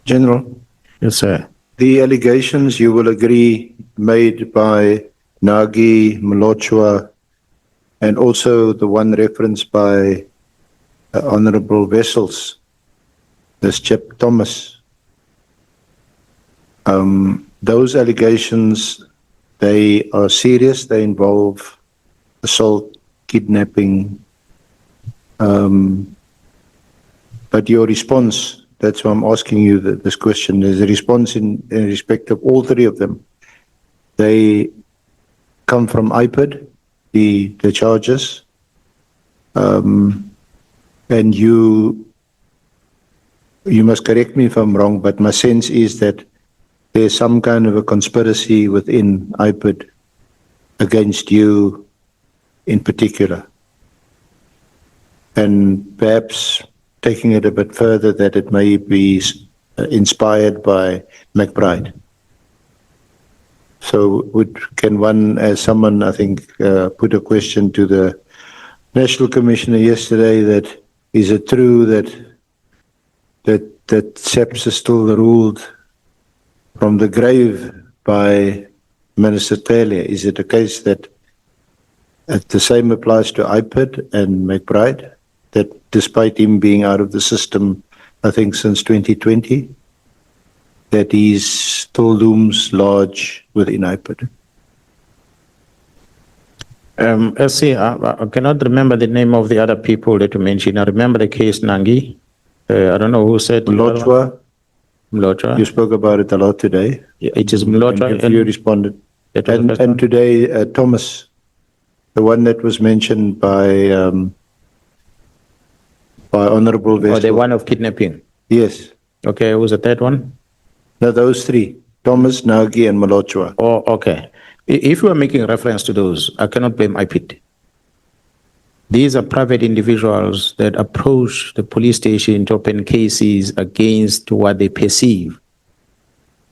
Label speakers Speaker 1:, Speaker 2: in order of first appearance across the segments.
Speaker 1: General,
Speaker 2: Yes, sir.
Speaker 1: the allegations, you will agree, made by Nagy, Mlochwa, and also the one referenced by Honorable Wessels, this chap Thomas. Those allegations, they are serious. They involve assault, kidnapping. But your response, that's why I'm asking you this question, is a response in respect of all three of them. They come from IPID, the charges, and you must correct me if I'm wrong, but my sense is that there's some kind of a conspiracy within IPID against you in particular. And perhaps taking it a bit further, that it may be inspired by McBride. So can one, as someone, I think, put a question to the National Commissioner yesterday, that is it true that SAPS is still ruled from the grave by Minister Taylor? Is it a case that the same applies to IPID and McBride, that despite him being out of the system, I think since 2020, that he still looms large within IPID?
Speaker 2: I cannot remember the name of the other people that you mentioned. I remember the case Nangi. I don't know who said.
Speaker 1: Mlochwa.
Speaker 2: Mlochwa.
Speaker 1: You spoke about it a lot today.
Speaker 2: Yeah, it is Mlochwa.
Speaker 1: And you responded. And today, Thomas, the one that was mentioned by Honorable Wessel.
Speaker 2: Oh, the one of kidnapping.
Speaker 1: Yes.
Speaker 2: Okay, who's the third one?
Speaker 1: No, those three: Thomas, Nagy, and Mlochwa.
Speaker 2: Oh, okay. If you are making reference to those, I cannot blame IPID. These are private individuals that approach the police station to open cases against what they perceive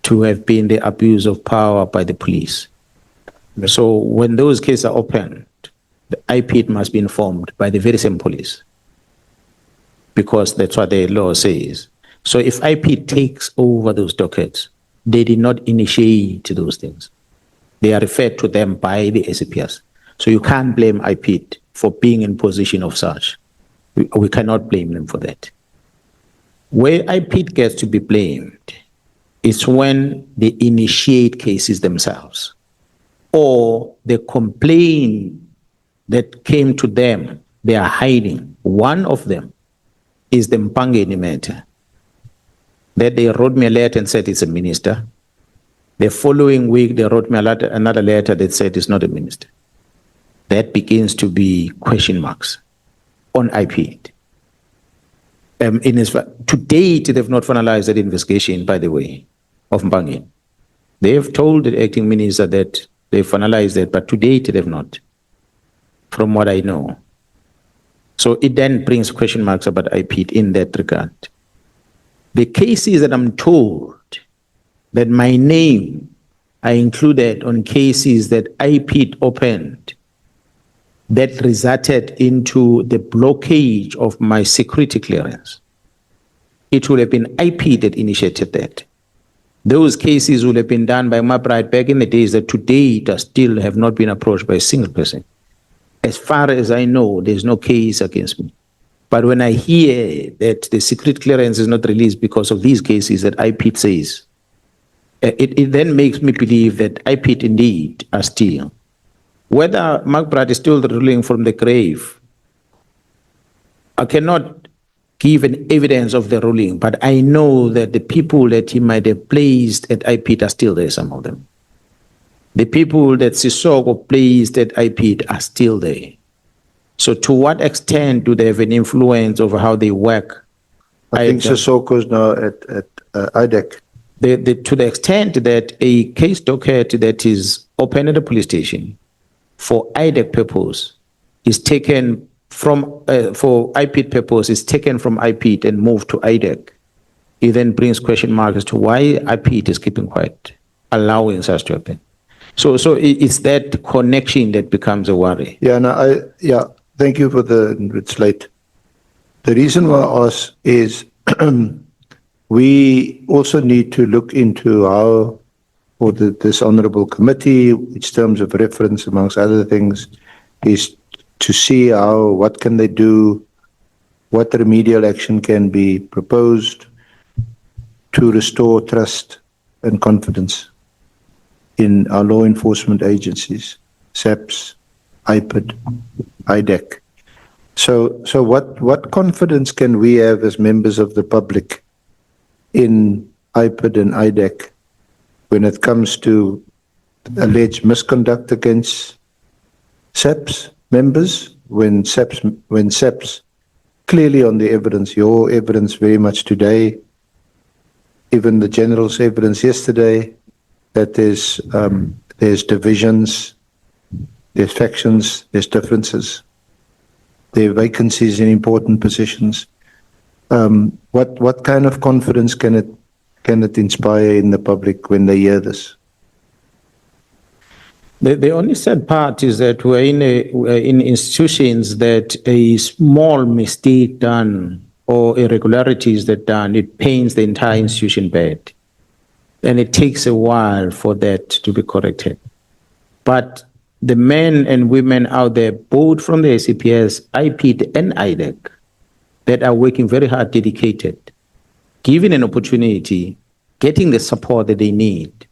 Speaker 2: to have been the abuse of power by the police. Yes. So when those cases are opened, the IPID must be informed by the very same police, because that's what the law says. So if IPID takes over those dockets, they did not initiate those things. They are referred to them by the SAPS. So you can't blame IPID for being in position of such. We cannot blame them for that. Where IPID gets to be blamed is when they initiate cases themselves, or the complaint that came to them, they are hiding. One of them is the Mpangeni matter, that they wrote me a letter and said it's a minister. The following week, they wrote me another letter that said it's not a minister. That begins to be question marks on IPID. To date, they've not finalized that investigation, by the way, of Mpangeni. They have told the acting minister that they've finalized it, but to date, they've not, from what I know. So it then brings question marks about IPID in that regard. The cases that I'm told that my name are included on cases that IPID opened that resulted into the blockage of my security clearance, it would have been IPID that initiated that. Those cases would have been done by McBride back in the days that to date still have not been approached by a single person. As far as I know, there's no case against me. But when I hear that the secret clearance is not released because of these cases that IPID says, it then makes me believe that IPID indeed are still. Whether McBride is still ruling from the grave, I cannot give an evidence of the ruling, but I know that the people that he might have placed at IPID are still there, some of them. The people that Sisoko placed at IPID are still there. So to what extent do they have an influence over how they work?
Speaker 1: I think Sisoko is now at IDEC.
Speaker 2: To the extent that a case docket that is open at a police station for IDEC purpose is taken from, for IPID purpose is taken from IPID and moved to IDEC, it then brings question marks as to why IPID is keeping quiet, allowing such to happen. So it's that connection that becomes a worry.
Speaker 1: Yeah, thank you for it's late. The reason why I ask is we also need to look into how, or this honorable committee, which terms of reference, amongst other things, is to see how, what can they do, what remedial action can be proposed to restore trust and confidence in our law enforcement agencies, SAPS, IPID, IDEC. So what confidence can we have as members of the public in IPID and IDEC when it comes to alleged misconduct against SAPS members, when SAPS clearly on the evidence, your evidence very much today, even the General's evidence yesterday, that there's divisions, there's factions, there's differences, there are vacancies in important positions. What kind of confidence can it inspire in the public when they hear this?
Speaker 2: The only sad part is that we're in institutions that a small mistake done or irregularities that done, it paints the entire institution bad. And it takes a while for that to be corrected. But the men and women out there, both from the SAPS, IPID, and IDEC, that are working very hard, dedicated, given an opportunity, getting the support that they need,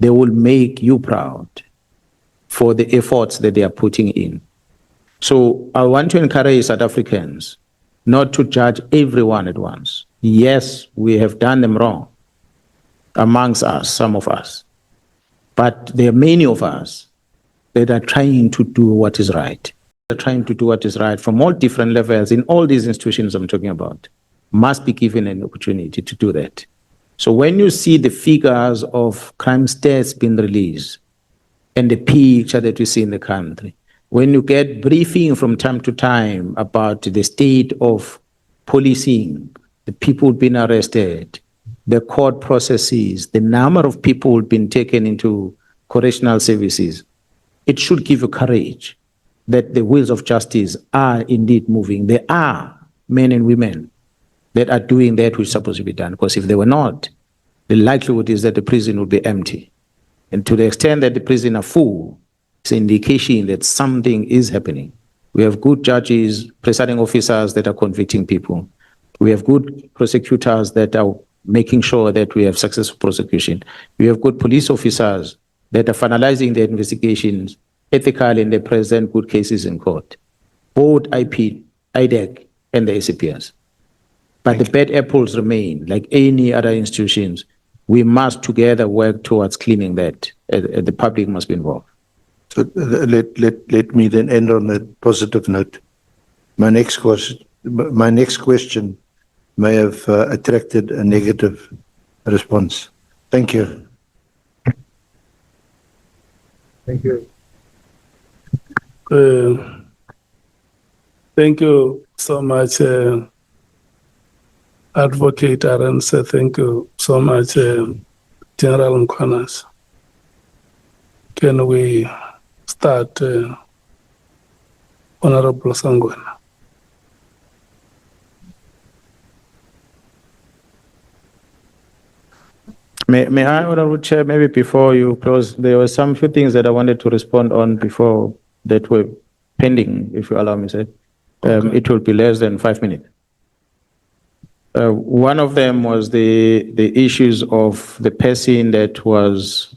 Speaker 2: they will make you proud for the efforts that they are putting in. So I want to encourage South Africans not to judge everyone at once. Yes, we have done them wrong, amongst us, some of us. But there are many of us that are trying to do what is right. They're trying to do what is right from all different levels in all these institutions I'm talking about, must be given an opportunity to do that. So when you see the figures of crime stats being released and the picture that we see in the country, when you get briefing from time to time about the state of policing, the people being arrested, the court processes, the number of people who've been taken into correctional services, it should give you courage that the wheels of justice are indeed moving. There are men and women that are doing that which is supposed to be done. Because if they were not, the likelihood is that the prison would be empty. And to the extent that the prison are full, it's an indication that something is happening. We have good judges, presiding officers that are convicting people. We have good prosecutors that are making sure that we have successful prosecution. We have good police officers that are finalizing their investigations ethically and they present good cases in court. Both IP, IDEC, and the SAPS. But the bad apples remain, like any other institutions. We must together work towards cleaning that. The public must be involved.
Speaker 1: So let me then end on a positive note. My next question may have attracted a negative response. Thank you.
Speaker 3: Thank you. Thank you so much, Advocate Aranse. Thank you so much, General Nkwanas. Can we start, Honorable Sangwana?
Speaker 2: May I, Honorable Chair, maybe before you close, there were some few things that I wanted to respond on before that were pending, if you allow me, sir. Okay. It will be less than 5 minutes. One of them was the issues of the person that was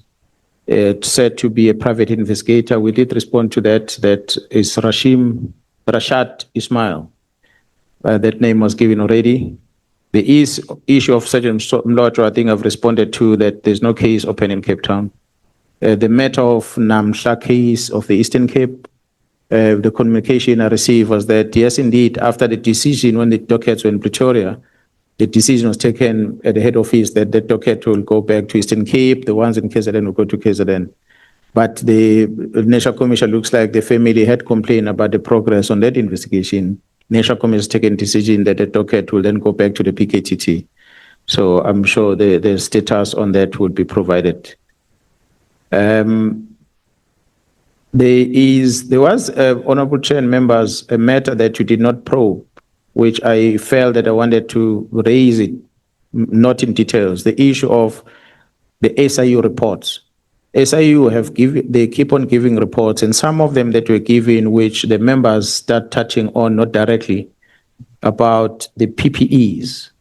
Speaker 2: said to be a private investigator. We did respond to that. That is Rashad Ismail. That name was given already. The issue of Sergeant Mlotro, I think I've responded to that. There's no case open in Cape Town. The matter of Namhla case of the Eastern Cape, the communication I received was that, yes, indeed, after the decision, when the dockets were in Pretoria, the decision was taken at the head office that the docket will go back to Eastern Cape, the ones in KZN will go to KZN. But the National Commission looks like the family had complained about the progress on that investigation. National Commission has taken a decision that the docket will then go back to the PKTT. So I'm sure the status on that would be provided. There was, Honorable Chair and members, a matter that you did not probe, which I felt that I wanted to raise it not in details, the issue of the SIU reports. SIU they keep on giving reports, and some of them that were given, which the members start touching on, not directly, about the PPEs,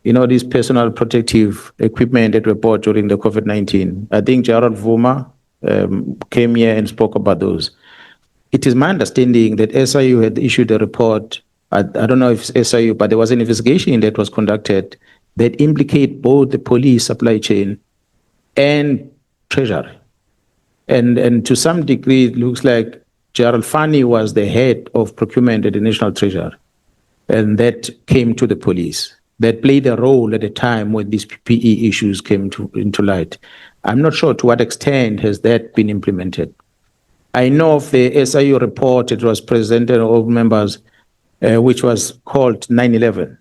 Speaker 2: these personal protective equipment that were bought during the COVID-19. I think Gerald Vuma came here and spoke about those. It is my understanding that SIU had issued a report. I don't know if it's SIU, but there was an investigation that was conducted that implicate both the police supply chain and Treasury. And to some degree, it looks like Gerald Fani was the head of procurement at the National Treasury. And that came to the police. That played a role at the time when these PPE issues came into light. I'm not sure to what extent has that been implemented. I know of the SIU report, it was presented to all members, which was called 9/11.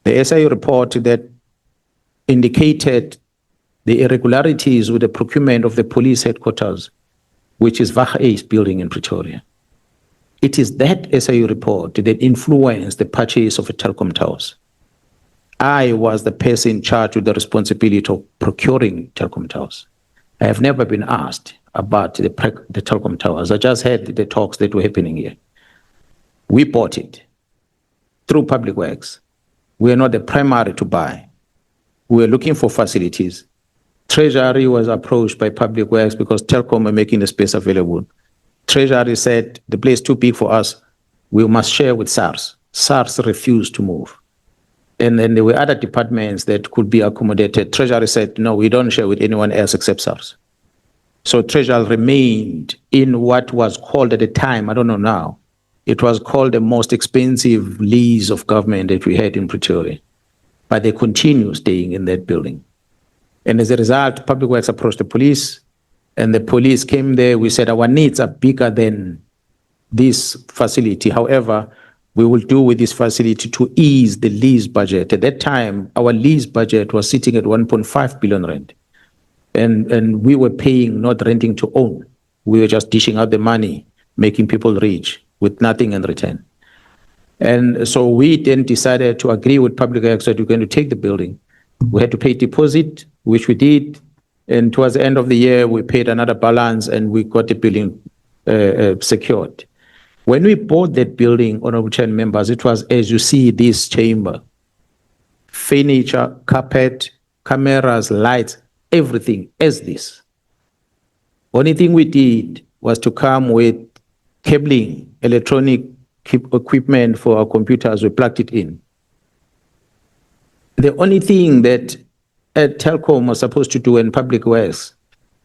Speaker 2: The SIU report that indicated the irregularities with the procurement of the police headquarters, which is Vacha's building in Pretoria. It is that SIU report that influenced the purchase of the telecom towers. I was the person charged with the responsibility of procuring telecom towers. I have never been asked about the telecom towers. I just heard the talks that were happening here. We bought it through Public Works. We are not the primary to buy. We are looking for facilities. Treasury was approached by Public Works because Telkom are making the space available. Treasury said, the place is too big for us. We must share with SARS. SARS refused to move. And then there were other departments that could be accommodated. Treasury said, no, we don't share with anyone else except SARS. So Treasury remained in what was called at the time, I don't know now, it was called the most expensive lease of government that we had in Pretoria. But they continue staying in that building. And as a result, Public Works approached the police, and the police came there. We said, our needs are bigger than this facility. However, we will do with this facility to ease the lease budget. At that time, our lease budget was sitting at 1.5 billion rand. And we were paying, not renting to own. We were just dishing out the money, making people rich with nothing in return. And so we then decided to agree with Public Works that we're going to take the building. We had to pay deposit, which we did. And towards the end of the year, we paid another balance and we got the building secured. When we bought that building, honorable chair members, it was, as you see, this chamber, furniture, carpet, cameras, lights, everything as this. Only thing we did was to come with cabling, electronic equipment for our computers. We plugged it in. The only thing that Telkom was supposed to do in Public Works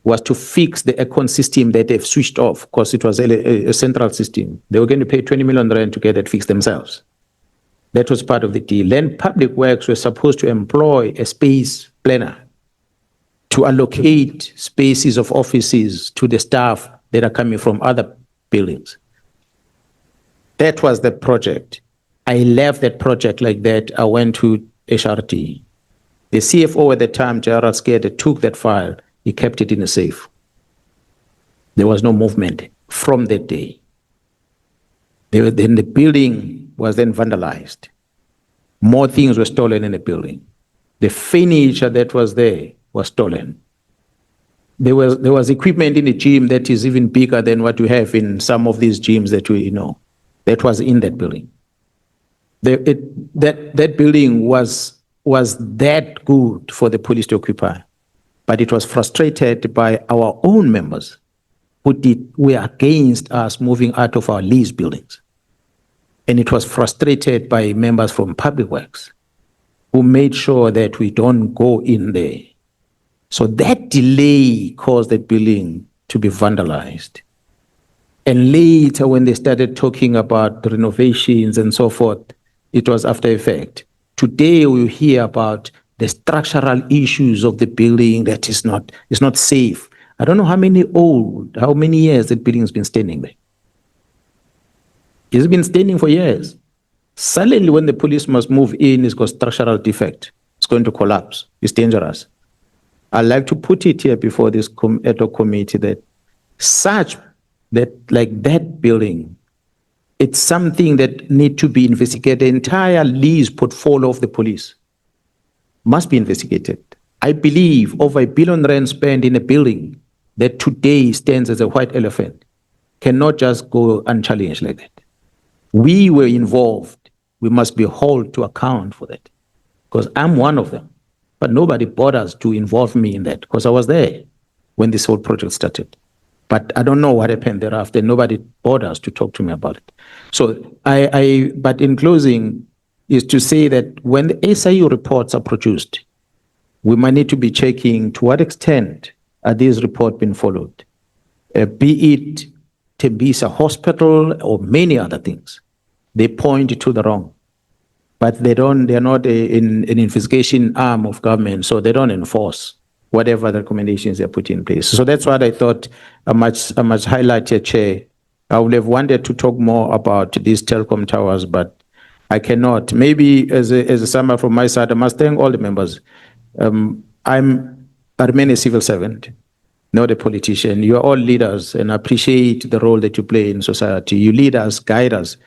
Speaker 2: was to fix the aircon system that they've switched off because it was a central system. They were going to pay 20 million rand to get that fixed themselves. That was part of the deal. Then Public Works were supposed to employ a space planner to allocate spaces of offices to the staff that are coming from other buildings. That was the project. I left that project like that. I went to HRT. The CFO at the time, Gerald Skede, took that file. He kept it in a safe. There was no movement from that day. Then the building was then vandalized. More things were stolen in the building. The furniture that was there was stolen. There was equipment in the gym that is even bigger than what we have in some of these gyms that we know. That was in that building. That building was that good for the police to occupy, but it was frustrated by our own members who were against us moving out of our lease buildings. And it was frustrated by members from Public Works who made sure that we don't go in there. So that delay caused that building to be vandalized. And later, when they started talking about the renovations and so forth, it was after effect. Today, we hear about the structural issues of the building that is not safe. I don't know how many years that building has been standing there. It's been standing for years. Suddenly, when the police must move in, it's got structural defect. It's going to collapse. It's dangerous. I'd like to put it here before this ad hoc committee that that building, it's something that need to be investigated, the entire lease portfolio of the police. must be investigated. I believe over R1 billion spent in a building that today stands as a white elephant cannot just go unchallenged like that. We were involved. We must be held to account for that. Because I'm one of them. But nobody bothers to involve me in that because I was there when this whole project started. But I don't know what happened thereafter. Nobody bothers to talk to me about it. So but in closing, is to say that when the SIU reports are produced, we might need to be checking to what extent are these reports being followed, be it Tembisa Hospital or many other things. They point to the wrong, but they're not an investigation arm of government, so they don't enforce whatever the recommendations they put in place. So that's what I thought I must highlight here, Chair. I would have wanted to talk more about these telecom towers, but I cannot. Maybe as a summary from my side, I must thank all the members. I remain a civil servant, not a politician. You are all leaders, and I appreciate the role that you play in society. You lead us, guide us,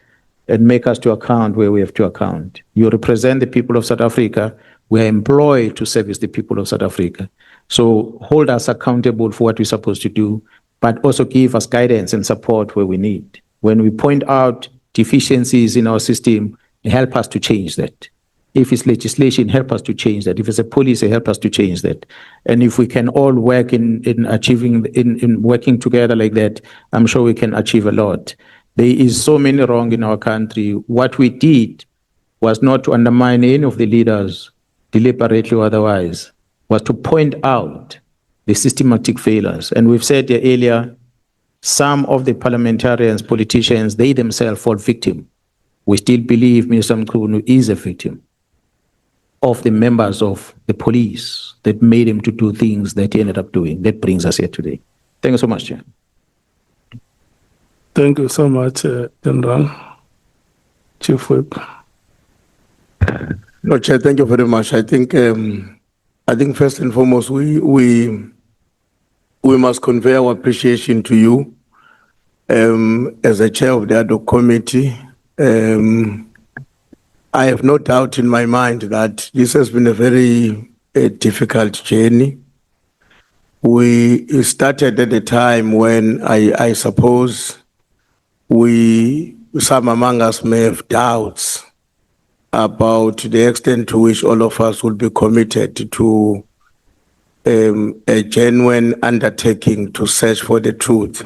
Speaker 2: and make us to account where we have to account. You represent the people of South Africa. We are employed to service the people of South Africa. So hold us accountable for what we're supposed to do, but also give us guidance and support where we need. When we point out deficiencies in our system, help us to change that. If it's legislation, help us to change that. If it's a policy, help us to change that. And if we can all work in working together like that, I'm sure we can achieve a lot. There is so many wrong in our country. What we did was not to undermine any of the leaders, deliberately or otherwise, was to point out the systematic failures. And we've said there earlier, some of the parliamentarians, politicians, they themselves fall victim. We still believe Minister Mkhunu is a victim of the members of the police that made him to do things that he ended up doing. That brings us here today. Thank you so much, Chair.
Speaker 3: Thank you so much, General. Chief Whip.
Speaker 4: No, Chair, thank you very much. I think first and foremost, we must convey our appreciation to you as a chair of the ad hoc committee. I have no doubt in my mind that this has been a very difficult journey. We started at a time when I suppose some among us may have doubts about the extent to which all of us will be committed to a genuine undertaking to search for the truth.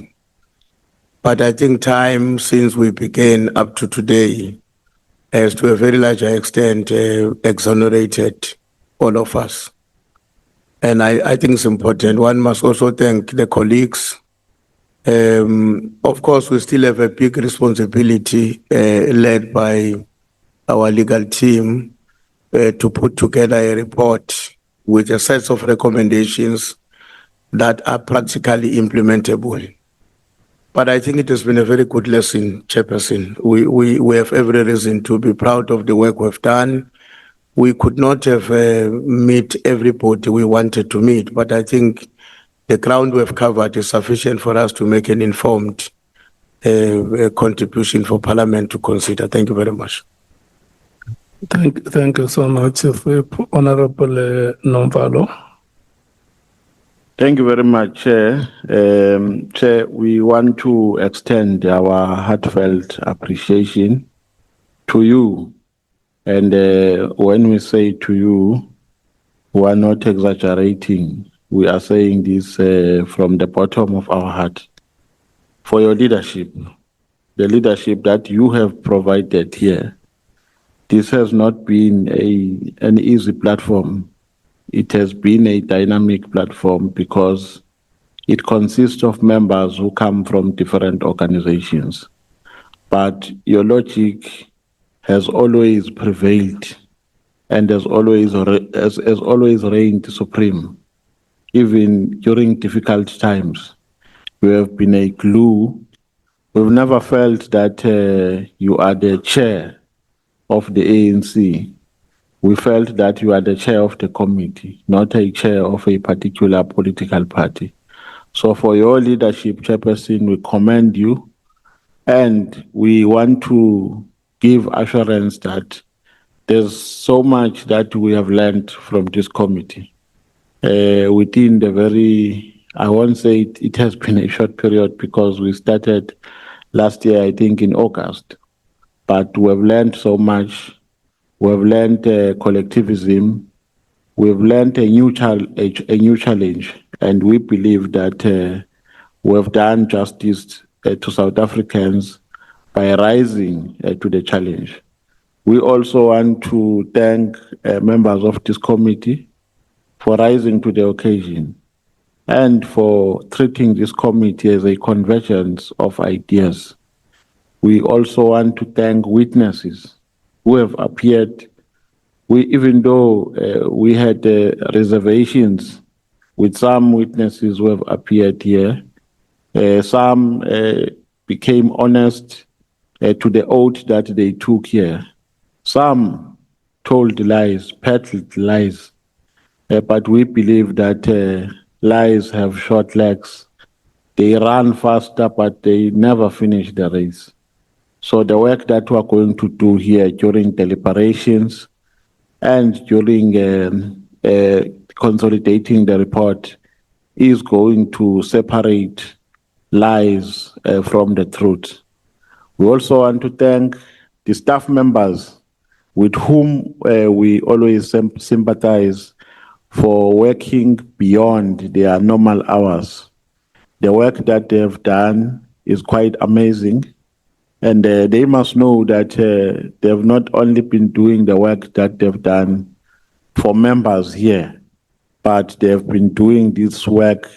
Speaker 4: But I think time since we began up to today has to a very large extent exonerated all of us. And I think it's important. One must also thank the colleagues. Of course, we still have a big responsibility led by our legal team to put together a report with a set of recommendations that are practically implementable. But I think it has been a very good lesson, Chairperson. We have every reason to be proud of the work we've done. We could not have met everybody we wanted to meet, but I think the ground we've covered is sufficient for us to make an informed contribution for Parliament to consider. Thank you very much.
Speaker 3: Thank you so much, Chief Whip. Honorable Nomvalo.
Speaker 5: Thank you very much, Chair. Chair, we want to extend our heartfelt appreciation to you. And when we say to you, we are not exaggerating. We are saying this from the bottom of our heart. For your leadership, the leadership that you have provided here. This has not been an easy platform. It has been a dynamic platform because it consists of members who come from different organizations. But your logic has always prevailed and has always reigned supreme. Even during difficult times, you have been a glue. We've never felt that you are the chair of the ANC. We felt that you are the chair of the committee, not a chair of a particular political party. So for your leadership, Chairperson, we commend you, and we want to give assurance that there's so much that we have learned from this committee. Within the very, I won't say it has been a short period because we started last year, I think in August, but we have learned so much. We have learned collectivism. We have learned a new challenge, and we believe that we have done justice to South Africans by rising to the challenge. We also want to thank members of this committee for rising to the occasion and for treating this committee as a convergence of ideas. We also want to thank witnesses who have appeared. Even though we had reservations with some witnesses who have appeared here, some became honest to the oath that they took here. Some told lies, peddled lies, but we believe that lies have short legs. They run faster, but they never finish the race. So the work that we are going to do here during deliberations and during consolidating the report is going to separate lies from the truth. We also want to thank the staff members with whom we always sympathize for working beyond their normal hours. The work that they have done is quite amazing, and they must know that they have not only been doing the work that they've done for members here, but they have been doing this work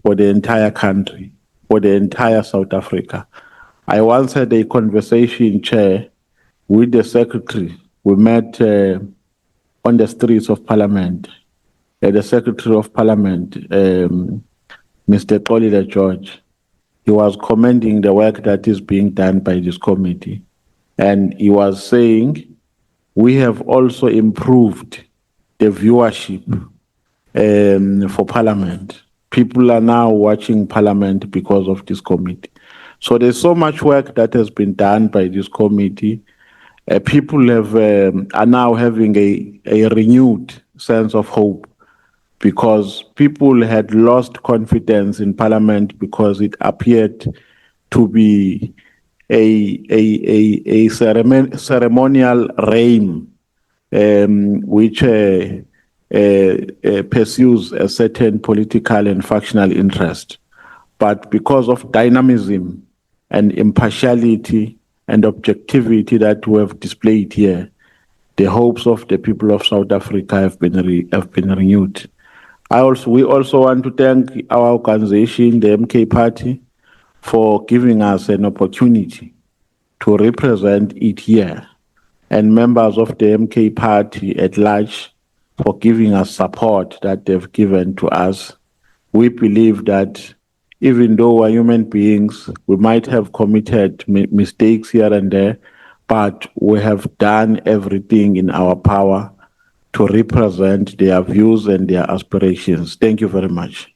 Speaker 5: for the entire country, for the entire South Africa. I once had a conversation, Chair, with the Secretary. We met on the streets of Parliament. The Secretary of Parliament, Mr. Xolile George, he was commending the work that is being done by this committee. And he was saying, we have also improved the viewership for Parliament. People are now watching Parliament because of this committee. So there's so much work that has been done by this committee. People are now having a renewed sense of hope because people had lost confidence in Parliament because it appeared to be a ceremonial reign which pursues a certain political and factional interest. But because of dynamism and impartiality and objectivity that we have displayed here, the hopes of the people of South Africa have been renewed. We also want to thank our organization, the MK Party, for giving us an opportunity to represent it here, and members of the MK Party at large for giving us support that they've given to us. We believe that even though we're human beings, we might have committed mistakes here and there, but we have done everything in our power to represent their views and their aspirations. Thank you very much.